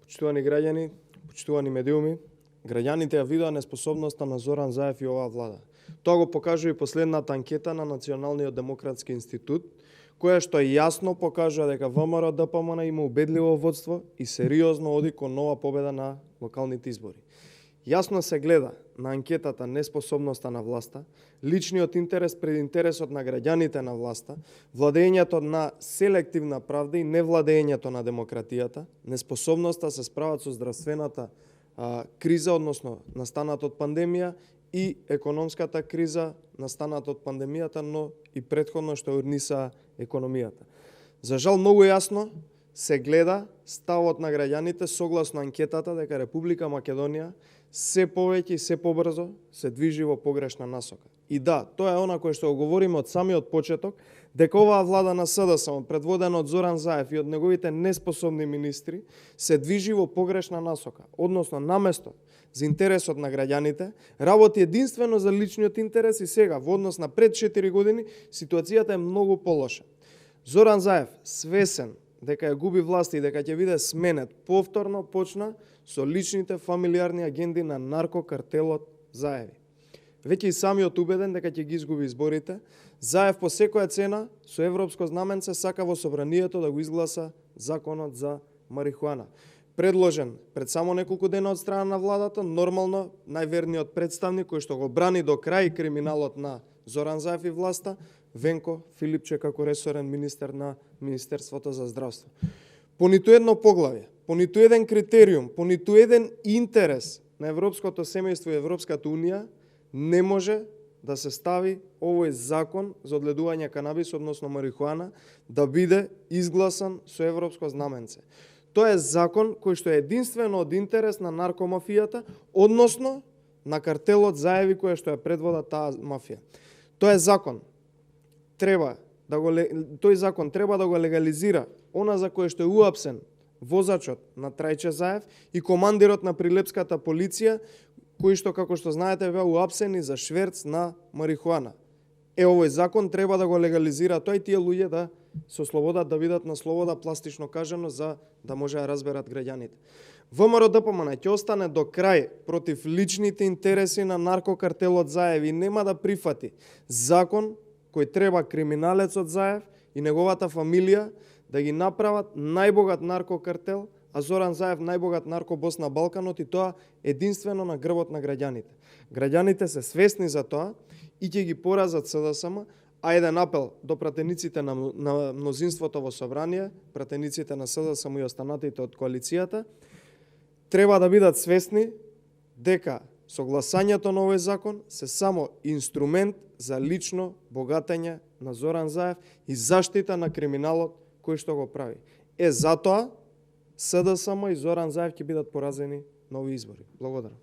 Почитувани граѓани, почитувани медиуми, граѓаните ја видоа неспособноста на Зоран Заев и оваа влада. Тоа го покажува и последната анкета на Националниот демократски институт, која што јасно покажува дека ВМРО ДПМН има убедливо водство и сериозно оди кон нова победа на локалните избори. Јасно се гледа на анкетата неспособноста на власта, личниот интерес пред интересот на граѓаните на власта, владењето на селективна правда и невладењето на демократијата, неспособноста се справат со здравствената криза, односно настаната од пандемија, и економската криза настаната од пандемијата, но и претходно што урниса економијата. За жал, многу јасно се гледа ставот на граѓаните согласно анкетата дека Република Македонија се повеќе и се побрзо се движи во погрешна насока. И да, тоа е она кое што го говориме од самиот почеток, дека оваа влада на СДСМ, предводена од Зоран Заев и од неговите неспособни министри, се движи во погрешна насока. Односно, наместо за интересот на граѓаните, работи единствено за личниот интерес и сега, во однос на пред 4 години, ситуацијата е многу полоша. Зоран Заев, свесен дека ја губи власт и дека ќе биде сменет, повторно почна со личните фамилиарни агенди на наркокартелот Заеви. Веќе и самиот убеден дека ќе ги изгуби изборите, Заев по секоја цена со европско знаменце сака во собранието да го изгласа законот за марихуана. Предложен пред само неколку дена од страна на владата, нормално најверниот представник кој што го брани до крај криминалот на Зоран Заев и власта, Венко Филипче како ресорен министер на Министерството за здравство. По ниту едно поглавје, по ниту еден критериум, по ниту еден интерес на европското семејство и Европската унија не може да се стави овој закон за одгледување канабис, односно марихуана, да биде изгласан со европско знаменце. Тоа е закон кој што е единствено од интерес на наркомафијата, односно на картелот Заеви која што ја предвода таа мафија. Тој закон треба да го легализира она за кое што е уапсен возачот на Трајче Заев и командирот на прилепската полиција, кои што, како што знаете, беа уапсени за шверц на марихуана. Овој закон треба да го легализира тој, тие луѓе да се ослободат, да бидат на слобода, пластично кажано, за да може да разберат граѓаните. ВМРО ДПМН ќе остане до крај против личните интереси на наркокартелот Заев и нема да прифати закон кој треба криминалецот Заев и неговата фамилија да ги направат најбогат наркокартел, а Зоран Заев најбогат наркобос на Балканот, и тоа единствено на грбот на граѓаните. Граѓаните се свесни за тоа и ќе ги поразат СДСМ, а еден апел до пратениците на мнозинството во собрание, пратениците на СДСМ и останатите од коалицијата, треба да бидат свесни дека согласањето на овој закон се само инструмент за лично богатење на Зоран Заев и заштита на криминалот кој што го прави. Затоа СДСМ и Зоран Заев ќе бидат поразени на овие избори. Благодарам.